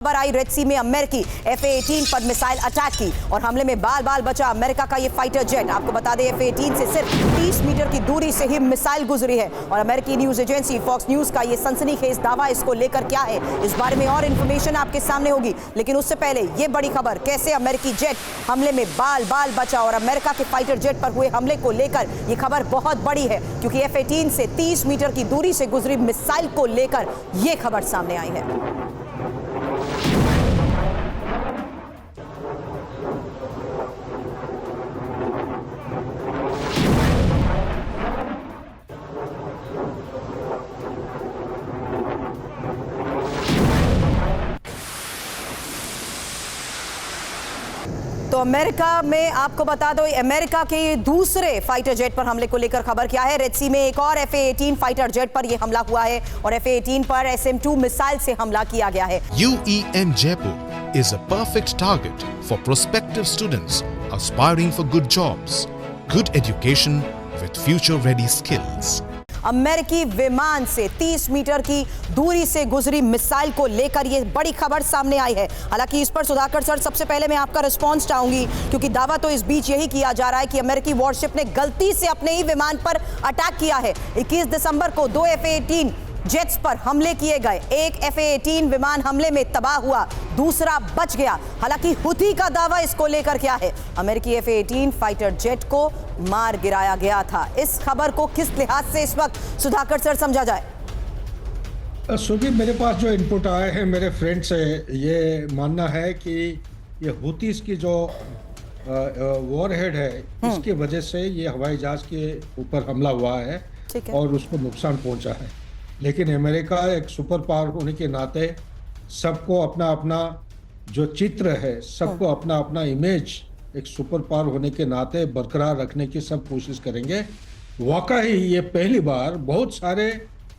खबर I read सी में अमेरिकी F-18 पर मिसाइल अटैक की और हमले में बाल बाल बचा अमेरिका का ये फाइटर जेट। आपको बता दें F-18 से सिर्फ 30 मीटर की दूरी से ही मिसाइल गुजरी है और अमेरिकी न्यूज एजेंसी फॉक्स न्यूज का ये सनसनीखेज दावा इसको लेकर क्या है, इस बारे में और इंफॉर्मेशन आपके सामने होगी। लेकिन उससे पहले ये बड़ी खबर, कैसे अमेरिकी जेट हमले में बाल बाल बचा और अमेरिका के फाइटर जेट पर हुए हमले को लेकर ये खबर बहुत बड़ी है, क्योंकि F-18 से 30 मीटर की दूरी से गुजरी मिसाइल को लेकर ये खबर सामने आई है। तो अमेरिका में आपको बता दो, अमेरिका के दूसरे फाइटर जेट पर हमले को लेकर खबर क्या है। रेड सी में एक और F-18 फाइटर जेट पर यह हमला हुआ है और F-18 पर SM-2 मिसाइल से हमला किया गया है। UEM Jaipur is a perfect target for prospective students aspiring for good jobs, good education with future-ready skills. अमेरिकी विमान से 30 मीटर की दूरी से गुजरी मिसाइल को लेकर यह बड़ी खबर सामने आई है। हालांकि इस पर सुधाकर सर, सबसे पहले मैं आपका रिस्पांस चाहूंगी, क्योंकि दावा तो इस बीच यही किया जा रहा है कि अमेरिकी वॉरशिप ने गलती से अपने ही विमान पर अटैक किया है। 21 दिसंबर को 2 F-18 जेट्स पर हमले किए गए, एक F-18 विमान हमले में तबाह हुआ, दूसरा बच गया। हालांकि हुती का दावा इसको लेकर क्या है, अमेरिकी F-18 फाइटर जेट को मार गिराया गया था। इस खबर को किस लिहाज से इस वक्त सुधाकर सर समझा जाए? सुबह मेरे पास जो इनपुट आए हैं मेरे फ्रेंड से, ये मानना है कि ये हुतीस की जो वॉरहेड है, इसकी वजह से ये हवाई जहाज के ऊपर हमला हुआ है और उसको नुकसान पहुंचा है। लेकिन अमेरिका एक सुपर पावर होने के नाते सबको अपना अपना जो चित्र है, सबको अपना अपना इमेज एक सुपर पावर होने के नाते बरकरार रखने की सब कोशिश करेंगे। वाकई ये पहली बार बहुत सारे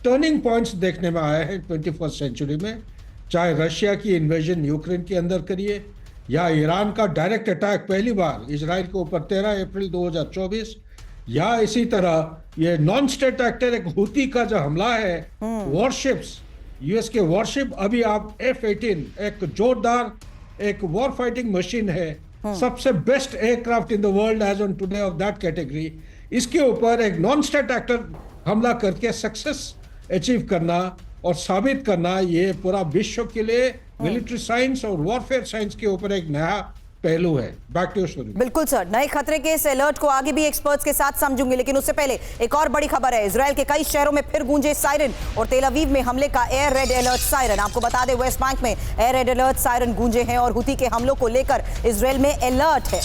टर्निंग पॉइंट्स देखने में आए हैं 21st सेंचुरी में, चाहे रशिया की इन्वेजन यूक्रेन के अंदर करिए या ईरान का डायरेक्ट अटैक पहली बार इजराइल के ऊपर 13 अप्रैल 2024, या इसी तरह ये नॉन स्टेट एक्टर एक हुती का जो हमला है, वॉरशिप्स, यूएस के वॉरशिप। अभी आप F-18 एक जोरदार एक वॉर फाइटिंग मशीन है, सबसे best aircraft in the world as on today of that category, इसके ऊपर एक नॉन स्टेट एक्टर हमला करके सक्सेस अचीव करना और साबित करना, ये पूरा विश्व के लिए मिलिट्री साइंस और वॉरफेयर साइंस के ऊपर एक नया पहलू है। Back to story. बिल्कुल सर, नए खतरे के इस अलर्ट को आगे भी एक्सपर्ट्स के साथ समझूंगे, लेकिन उससे पहले एक और बड़ी खबर है। इजराइल के कई शहरों में फिर गूंजे सायरन और तेल अवीव में हमले का एयर रेड अलर्ट सायरन। आपको बता दें, वेस्ट बैंक में एयर रेड अलर्ट सायरन गूंजे हैं और हुती के हमलों को लेकर इजराइल में अलर्ट है।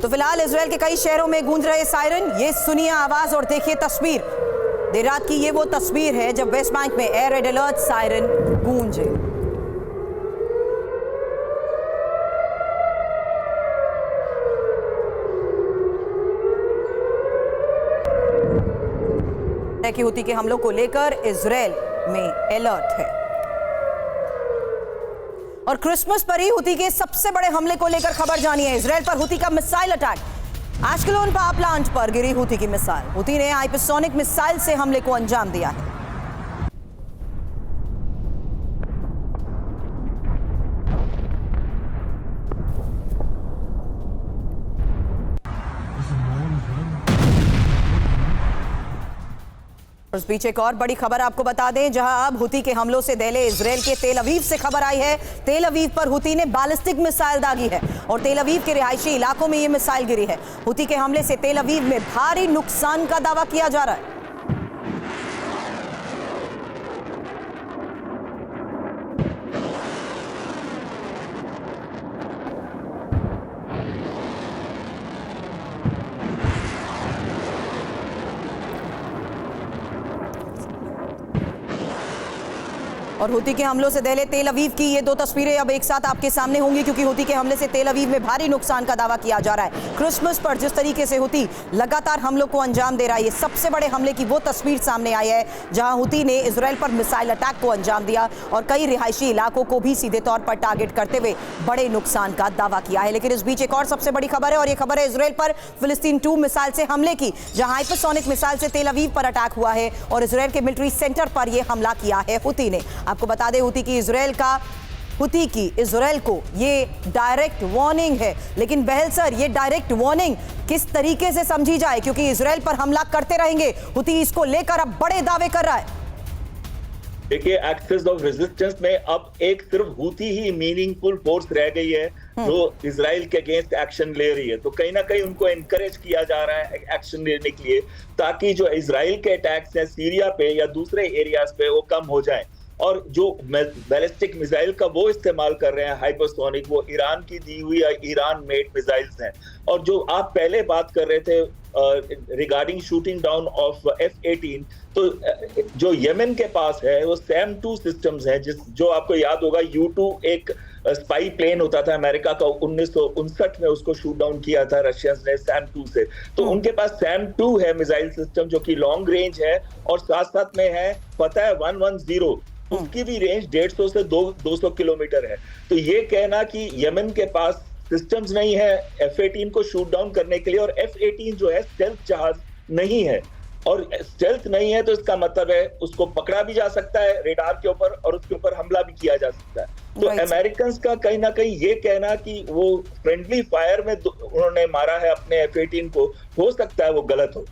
तो फिलहाल इजराइल के कई शहरों में गूंज रहे सायरन, ये सुनिए आवाज और देखिए तस्वीर। देर रात की ये वो तस्वीर है जब वेस्ट बैंक में एयर रेड अलर्ट सायरन गूंजे। कि हुती के हमलों को लेकर इजराइल में अलर्ट है और क्रिसमस पर ही हुती के सबसे बड़े हमले को लेकर खबर जानिए। इजराइल पर हुती का missile attack. Ashkelon power plant पर गिरी हुती की मिसाइल। हुती ने हाइपरसोनिक मिसाइल से हमले को अंजाम दिया है। उस बीच एक और बड़ी खबर आपको बता दें, जहां अब हुती के हमलों से दहले इजराइल के तेल अवीव से खबर आई है। तेल अवीव पर हुती ने बैलिस्टिक मिसाइल दागी है और तेल अवीव के रिहायशी इलाकों में यह मिसाइल गिरी है। हुती के हमले से तेल अवीव में भारी नुकसान का दावा किया जा रहा है। और हुती के हमलों से दहले तेल अवीव की ये दो तस्वीरें अब एक साथ आपके सामने होंगी, क्योंकि हुती के हमले से तेल अवीव में भारी नुकसान का दावा किया जा रहा है। क्रिसमस पर जिस तरीके से हुती लगातार हमलों को अंजाम दे रहा है, ये सबसे बड़े हमले की वो तस्वीर सामने आई है जहां हुती ने इजराइल पर मिसाइल अटैक को अंजाम दिया और कई रिहायशी इलाकों को भी सीधे तौर पर टारगेट करते हुए बड़े नुकसान का दावा किया है। लेकिन इस बीच एक और सबसे बड़ी खबर है और ये खबर है इजराइल पर फिलिस्तीन 2 मिसाइल से हमले की, जहां हाइपरसोनिक मिसाइल से तेल अवीव पर अटैक हुआ है और इजराइल के मिलिट्री सेंटर पर यह हमला किया है हुती ने। आपको बता दें हुती की इजराइल को ये डायरेक्ट वार्निंग है। लेकिन बहल सर, ये डायरेक्ट वार्निंग किस तरीके से समझी जाए, क्योंकि इजराइल पर हमला करते रहेंगे, हुती इसको लेकर अब बड़े दावे कर रहा है। देखिए, एक्सेस ऑफ रेजिस्टेंस में अब एक सिर्फ हुती ही मीनिंगफुल फोर्स रह गई है जो इजराइल के अगेंस्ट एक्शन ले रही है। तो कहीं ना कहीं उनको एनकरेज किया जा रहा है एक्शन लेने के लिए, ताकि जो इजराइल के अटैक्स हैं सीरिया पे या दूसरे एरियाज पे वो कम हो जाएं। और जो बैलिस्टिक मिसाइल का वो इस्तेमाल कर रहे हैं हाइपरसोनिक, वो ईरान की दी हुई ईरान मेड मिसाइल्स हैं। और जो आप पहले बात कर रहे थे regarding shooting down of F-18, तो जो यमन के पास है वो सैम 2 सिस्टम्स हैं, जो आपको याद होगा U-2 एक स्पाई प्लेन होता था अमेरिका का, 1959 में उसको शूट डाउन किया था रशियंस ने सैम 2 से। तो उनके पास सैम 2 है मिसाइल सिस्टम, जो कि लॉन्ग रेंज है, और साथ साथ में है फतह 110, उसकी भी रेंज 150 से 200 किलोमीटर है। तो ये कहना कि यमन के पास सिस्टम्स नहीं है F-18 को शूट डाउन करने के लिए, और F-18 जो है स्टेल्थ जहाज नहीं है, और स्टेल्थ नहीं है तो इसका मतलब है उसको पकड़ा भी जा सकता है रेडार के ऊपर और उसके ऊपर हमला भी किया जा सकता है। तो अमेरिकन का कहीं ना कहीं ये कहना कि वो फ्रेंडली फायर में उन्होंने मारा है अपने F-18 को, हो सकता है वो गलत हो।